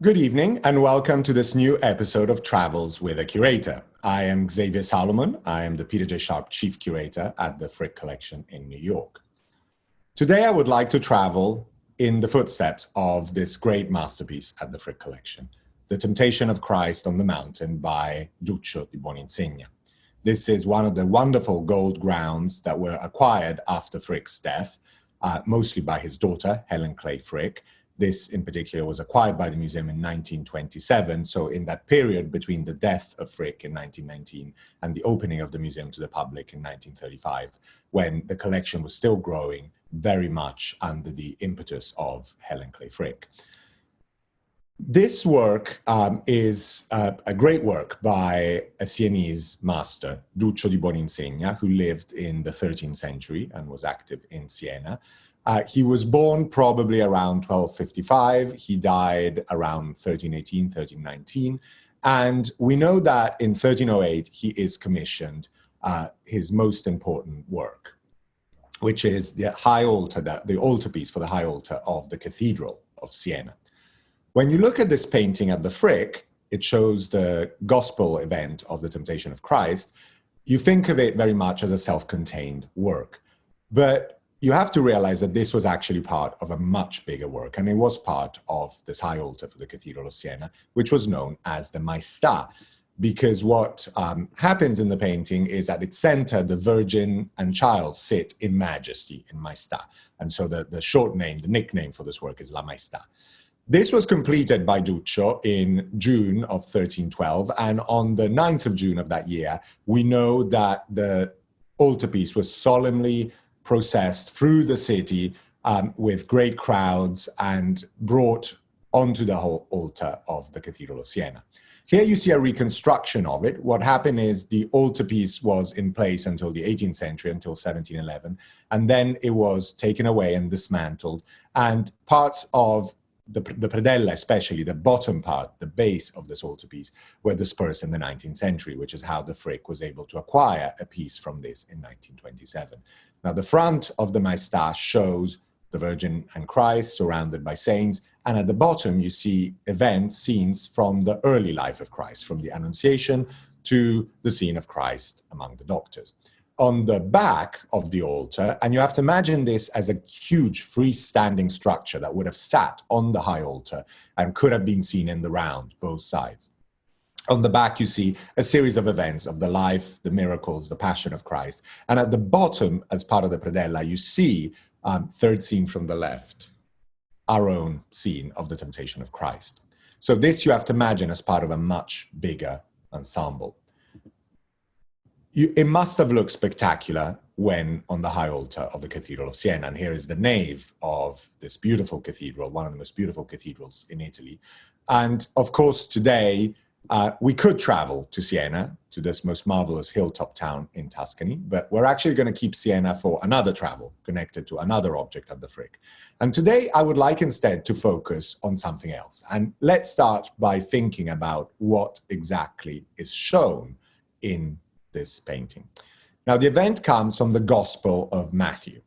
Good evening and welcome to this new episode of Travels with a Curator. I am Xavier Salomon. I am the Peter Jay Sharp Chief Curator at the Frick Collection in New York. Today I would like to travel in the footsteps of this great masterpiece at the Frick Collection, The Temptation of Christ on the Mountain by Duccio di Buoninsegna. This is one of the wonderful gold grounds that were acquired after Frick's death, mostly by his daughter, Helen Clay Frick. This, in particular, was acquired by the museum in 1927. So in that period between the death of Frick in 1919 and the opening of the museum to the public in 1935, when the collection was still growing very much under the impetus of Helen Clay Frick. This work is a great work by a Sienese master, Duccio di Buoninsegna, who lived in the 13th century and was active in Siena. He was born probably around 1255. He died around 1318, 1319. And we know that in 1308, he is commissioned his most important work, which is the high altar, the altarpiece for the high altar of the Cathedral of Siena. When you look at this painting at the Frick, it shows the gospel event of the Temptation of Christ. You think of it very much as a self-contained work. But you have to realize that this was actually part of a much bigger work, and it was part of this high altar for the Cathedral of Siena, which was known as the Maestà, because what happens in the painting is at its center, the Virgin and Child sit in majesty, in Maestà. And so the short name, the nickname for this work is La Maestà. This was completed by Duccio in June of 1312, and on the 9th of June of that year, we know that the altarpiece was solemnly processed through the city with great crowds and brought onto the whole altar of the Cathedral of Siena. Here you see a reconstruction of it. What happened is the altarpiece was in place until the 18th century, until 1711, and then it was taken away and dismantled, and parts of the predella, especially the bottom part, the base of this altarpiece, were dispersed in the 19th century, which is how the Frick was able to acquire a piece from this in 1927. Now, the front of the Maestà shows the Virgin and Christ surrounded by saints, and at the bottom you see scenes from the early life of Christ, from the Annunciation to the scene of Christ among the doctors. On the back of the altar, and you have to imagine this as a huge freestanding structure that would have sat on the high altar and could have been seen in the round, both sides. On the back, you see a series of events of the life, the miracles, the passion of Christ. And at the bottom, as part of the predella, you see, third scene from the left, our own scene of the Temptation of Christ. So this you have to imagine as part of a much bigger ensemble. It must have looked spectacular when on the high altar of the Cathedral of Siena. And here is the nave of this beautiful cathedral, one of the most beautiful cathedrals in Italy. And of course, today, we could travel to Siena, to this most marvelous hilltop town in Tuscany, but we're actually going to keep Siena for another travel connected to another object at the Frick. And today, I would like instead to focus on something else. And let's start by thinking about what exactly is shown in this painting. Now, the event comes from the Gospel of Matthew,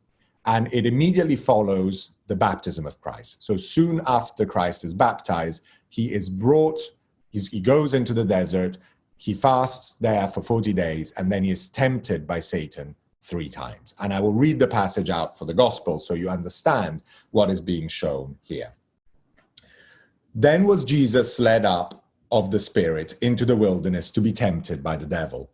and it immediately follows the baptism of Christ. So soon after Christ is baptized, he is brought, he goes into the desert, he fasts there for 40 days, and then he is tempted by Satan 3 times. And I will read the passage out for the Gospel so you understand what is being shown here. Then was Jesus led up of the Spirit into the wilderness to be tempted by the devil.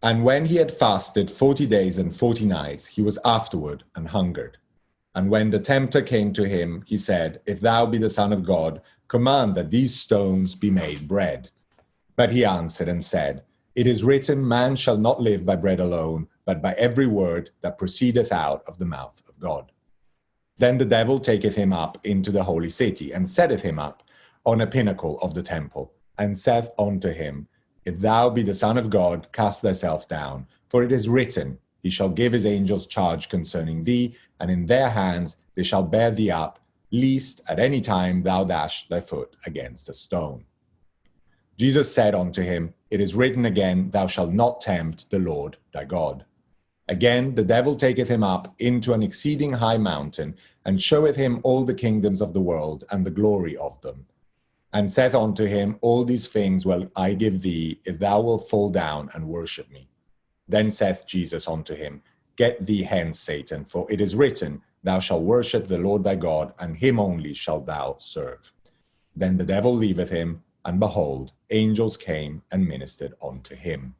And when he had fasted 40 days and 40 nights, he was afterward and hungered. And when the tempter came to him, he said, "If thou be the Son of God, command that these stones be made bread." But he answered and said, "It is written, man shall not live by bread alone, but by every word that proceedeth out of the mouth of God." Then the devil taketh him up into the holy city, and setteth him up on a pinnacle of the temple, and saith unto him, "If thou be the Son of God, cast thyself down, for it is written, he shall give his angels charge concerning thee, and in their hands they shall bear thee up, lest at any time thou dash thy foot against a stone." Jesus said unto him, "It is written again, thou shalt not tempt the Lord thy God." Again, the devil taketh him up into an exceeding high mountain, and showeth him all the kingdoms of the world and the glory of them. and saith unto him, all these things will I give thee, if thou wilt fall down and worship me. Then saith Jesus unto him, get thee hence, Satan, for it is written, thou shalt worship the Lord thy God, and him only shalt thou serve. Then the devil leaveth him, and behold, angels came and ministered unto him.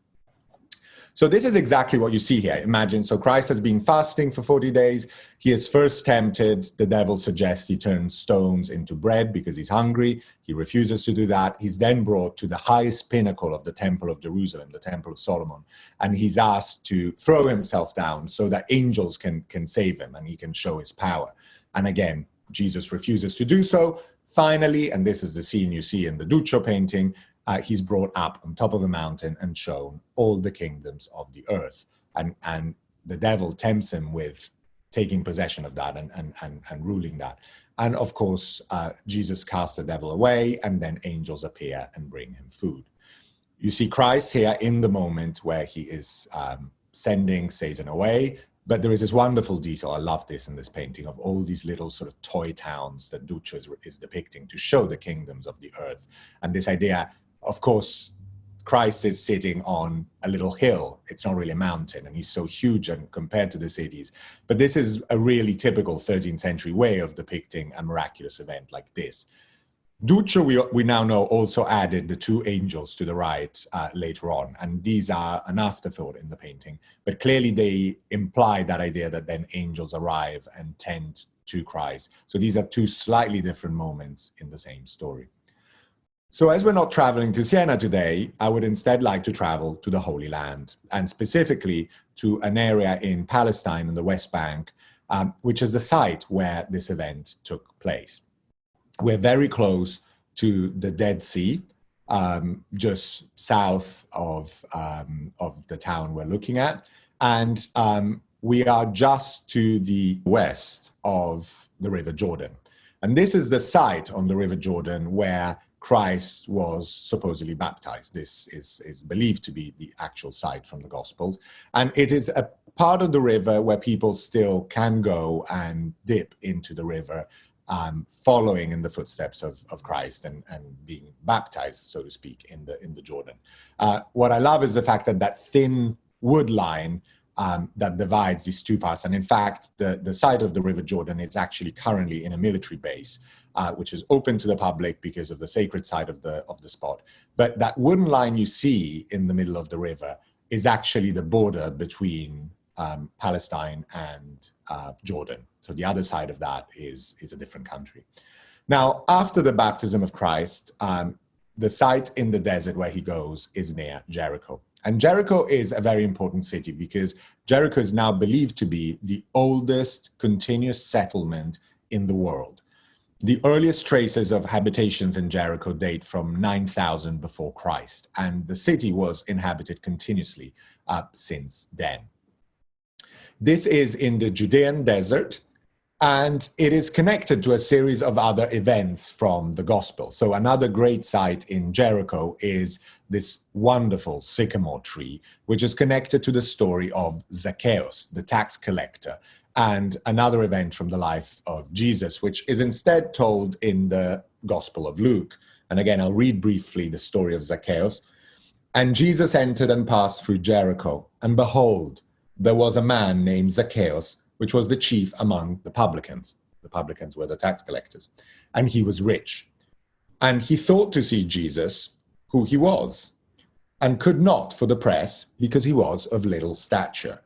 So this is exactly what you see here. Imagine, so Christ has been fasting for 40 days. He is first tempted. The devil suggests he turns stones into bread because he's hungry. He refuses to do that. He's then brought to the highest pinnacle of the Temple of Jerusalem, the Temple of Solomon. And he's asked to throw himself down so that angels can save him and he can show his power. And again, Jesus refuses to do so. Finally, and this is the scene you see in the Duccio painting, he's brought up on top of a mountain and shown all the kingdoms of the earth. And the devil tempts him with taking possession of that and ruling that. And of course, Jesus casts the devil away, and then angels appear and bring him food. You see Christ here in the moment where he is sending Satan away. But there is this wonderful detail, I love this in this painting, of all these little sort of toy towns that Duccio is depicting to show the kingdoms of the earth. And this idea, of course, Christ is sitting on a little hill. It's not really a mountain, and he's so huge and compared to the cities. But this is a really typical 13th century way of depicting a miraculous event like this. Duccio, we now know, also added the two angels to the right later on, and these are an afterthought in the painting, but clearly they imply that idea that then angels arrive and tend to Christ. So these are two slightly different moments in the same story. So as we're not traveling to Siena today, I would instead like to travel to the Holy Land, and specifically to an area in Palestine in the West Bank, which is the site where this event took place. We're very close to the Dead Sea, just south of the town we're looking at. And we are just to the west of the River Jordan. And this is the site on the River Jordan where Christ was supposedly baptized. This is believed to be the actual site from the Gospels. And it is a part of the river where people still can go and dip into the river, following in the footsteps of Christ and being baptized, so to speak, in the Jordan. What I love is the fact that that thin wood line that divides these two parts, and in fact, the side of the River Jordan is actually currently in a military base, which is open to the public because of the sacred side of the spot. But that wooden line you see in the middle of the river is actually the border between Palestine and Jordan. So the other side of that is a different country. Now, after the baptism of Christ, the site in the desert where he goes is near Jericho. And Jericho is a very important city because Jericho is now believed to be the oldest continuous settlement in the world. The earliest traces of habitations in Jericho date from 9,000 before Christ, and the city was inhabited continuously since then. This is in the Judean Desert, and it is connected to a series of other events from the Gospel. So another great site in Jericho is this wonderful sycamore tree, which is connected to the story of Zacchaeus, the tax collector, and another event from the life of Jesus, which is instead told in the Gospel of Luke. And again, I'll read briefly the story of Zacchaeus. And Jesus entered and passed through Jericho, and behold, there was a man named Zacchaeus, which was the chief among the publicans. The publicans were the tax collectors. And he was rich. And he thought to see Jesus, who he was, and could not for the press, because he was of little stature.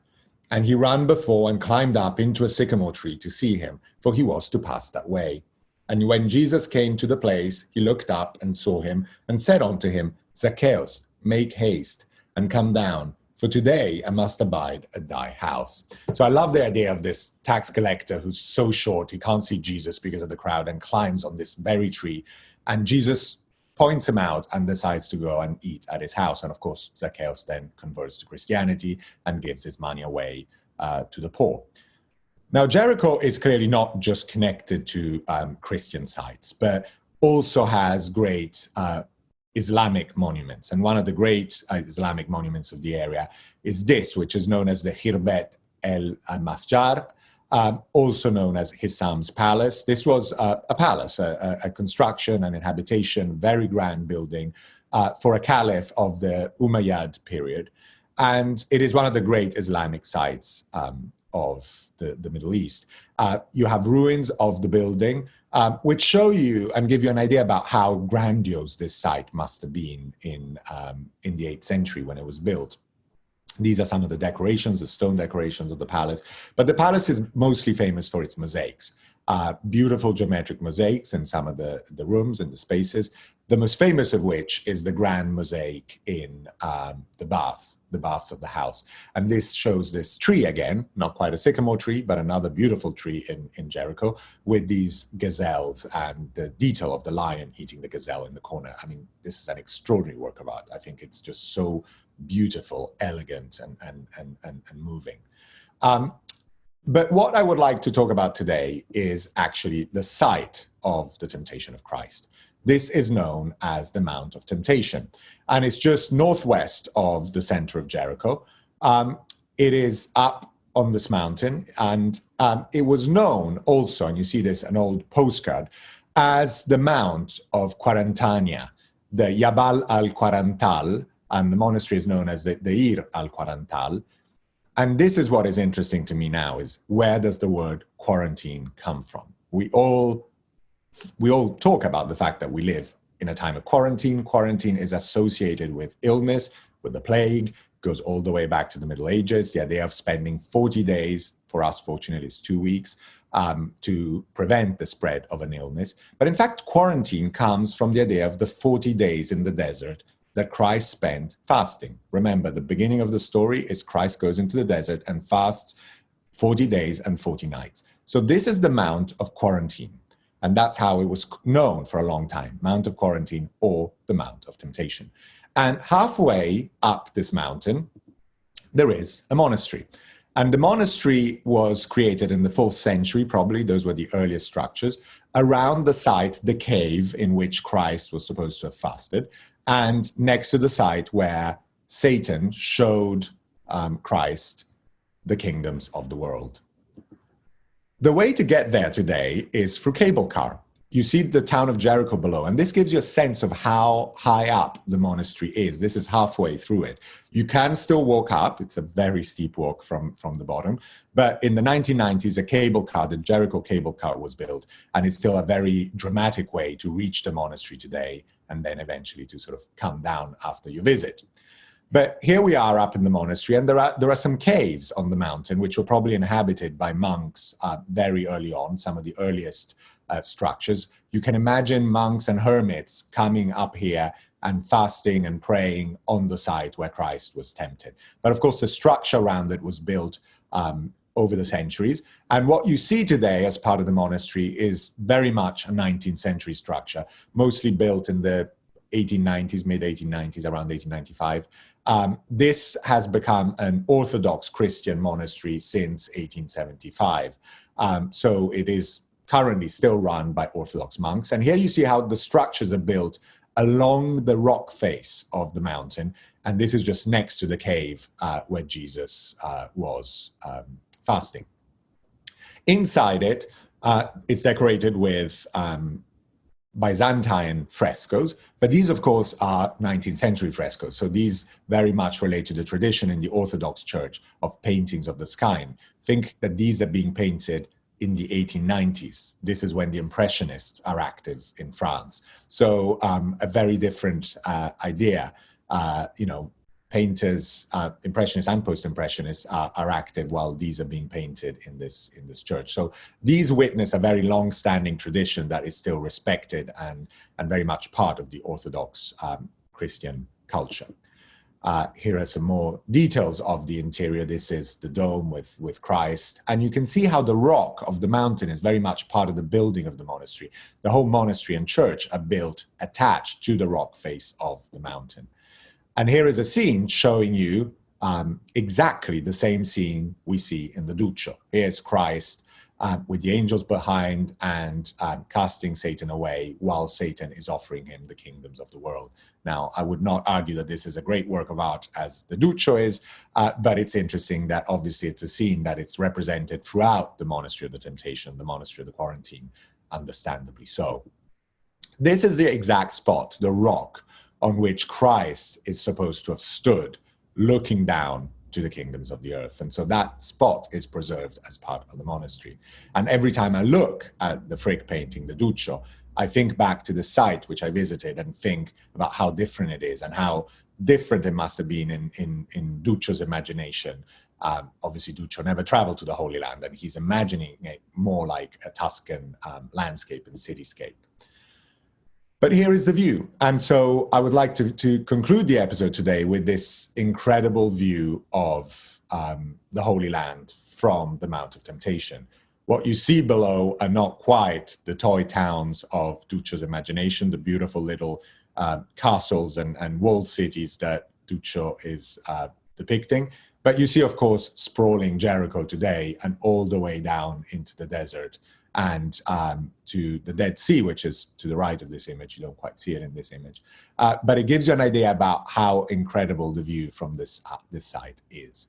And he ran before and climbed up into a sycamore tree to see him, for he was to pass that way. And when Jesus came to the place, he looked up and saw him, and said unto him, Zacchaeus, make haste, and come down, for today I must abide at thy house. So I love the idea of this tax collector who's so short, he can't see Jesus because of the crowd, and climbs on this very tree. And Jesus points him out and decides to go and eat at his house. And of course, Zacchaeus then converts to Christianity and gives his money away to the poor. Now, Jericho is clearly not just connected to Christian sites, but also has great Islamic monuments. And one of the great Islamic monuments of the area is this, which is known as the Khirbet el-Mafjar, also known as Hissam's Palace. This was a palace, a construction and habitation, very grand building for a caliph of the Umayyad period. And it is one of the great Islamic sites of the Middle East. You have ruins of the building, which show you and give you an idea about how grandiose this site must have been in the 8th century when it was built. These are some of the decorations, the stone decorations of the palace. But the palace is mostly famous for its mosaics, beautiful geometric mosaics in some of the rooms and the spaces, the most famous of which is the grand mosaic in the baths of the house. And this shows this tree again, not quite a sycamore tree, but another beautiful tree in Jericho with these gazelles and the detail of the lion eating the gazelle in the corner. I mean, this is an extraordinary work of art. I think it's just so beautiful, elegant, and moving. But what I would like to talk about today is actually the site of the temptation of Christ. This is known as the Mount of Temptation, and it's just northwest of the center of Jericho. It is up on this mountain, and it was known also, and you see this, an old postcard, as the Mount of Quarantania, the Jabal al-Quarantal, and the monastery is known as the Ir al-Quarantal. And this is what is interesting to me now, is where does the word quarantine come from? We all talk about the fact that we live in a time of quarantine. Quarantine is associated with illness, with the plague, goes all the way back to the Middle Ages. The idea of spending 40 days, for us, fortunately, it's 2 weeks, to prevent the spread of an illness. But in fact, quarantine comes from the idea of the 40 days in the desert that Christ spent fasting. Remember, the beginning of the story is Christ goes into the desert and fasts 40 days and 40 nights. So this is the Mount of Quarantine. And that's how it was known for a long time, Mount of Quarantine or the Mount of Temptation. And halfway up this mountain, there is a monastery. And the monastery was created in the 4th century, probably. Those were the earliest structures, around the site, the cave in which Christ was supposed to have fasted, and next to the site where Satan showed Christ the kingdoms of the world. The way to get there today is through cable car. You see the town of Jericho below, and this gives you a sense of how high up the monastery is. This is halfway through it. You can still walk up. It's a very steep walk from the bottom. But in the 1990s, a cable car, the Jericho cable car, was built, and it's still a very dramatic way to reach the monastery today, and then eventually to sort of come down after you visit. But here we are up in the monastery, and there are some caves on the mountain which were probably inhabited by monks very early on, some of the earliest structures. You can imagine monks and hermits coming up here and fasting and praying on the site where Christ was tempted. But of course, the structure around it was built over the centuries. And what you see today as part of the monastery is very much a 19th century structure, mostly built in the 1890s, mid-1890s, around 1895. This has become an Orthodox Christian monastery since 1875. So it is currently still run by Orthodox monks. And here you see how the structures are built along the rock face of the mountain. And this is just next to the cave where Jesus was fasting. Inside it, it's decorated with Byzantine frescoes, but these, of course, are 19th century frescoes. So these very much relate to the tradition in the Orthodox Church of paintings of this kind. Think that these are being painted in the 1890s. This is when the Impressionists are active in France. So a very different idea. Painters, Impressionists and Post-Impressionists are active while these are being painted in this church. So these witness a very long-standing tradition that is still respected and very much part of the Orthodox Christian culture. Here are some more details of the interior. This is the dome with Christ. And you can see how the rock of the mountain is very much part of the building of the monastery. The whole monastery and church are built attached to the rock face of the mountain. And here is a scene showing you exactly the same scene we see in the Duccio. Here's Christ with the angels behind and casting Satan away while Satan is offering him the kingdoms of the world. Now, I would not argue that this is a great work of art as the Duccio is, but it's interesting that obviously it's a scene that it's represented throughout the Monastery of the Temptation, the Monastery of the Quarantine, understandably so. This is the exact spot, the rock, on which Christ is supposed to have stood looking down to the kingdoms of the earth. And so that spot is preserved as part of the monastery. And every time I look at the Frick painting, the Duccio, I think back to the site which I visited and think about how different it is and how different it must have been in Duccio's imagination. Obviously, Duccio never traveled to the Holy Land, and he's imagining it more like a Tuscan landscape and cityscape. But here is the view. And so I would like to conclude the episode today with this incredible view of the Holy Land from the Mount of Temptation. What you see below are not quite the toy towns of Duccio's imagination, the beautiful little castles and walled cities that Duccio is depicting. But you see, of course, sprawling Jericho today and all the way down into the desert and to the Dead Sea, which is to the right of this image. You don't quite see it in this image. But it gives you an idea about how incredible the view from this site is.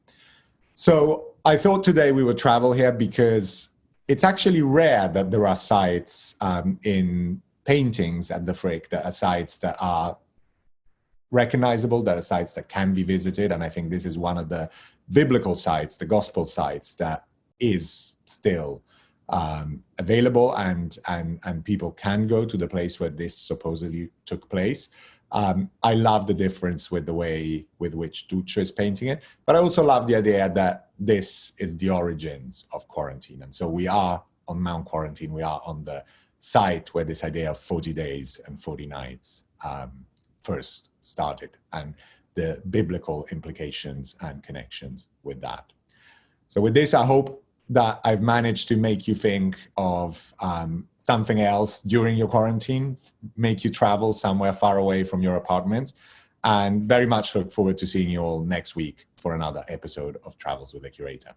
So I thought today we would travel here because it's actually rare that there are sites in paintings at the Frick that are sites that are recognizable, that are sites that can be visited. And I think this is one of the biblical sites, the gospel sites, that is still available and people can go to the place where this supposedly took place. I love the difference with the way with which Duccio is painting it, but I also love the idea that this is the origins of quarantine. And so we are on Mount Quarantine, we are on the site where this idea of 40 days and 40 nights first started, and the biblical implications and connections with that. So with this, I hope that I've managed to make you think of something else during your quarantine, make you travel somewhere far away from your apartment, and very much look forward to seeing you all next week for another episode of Travels with a Curator.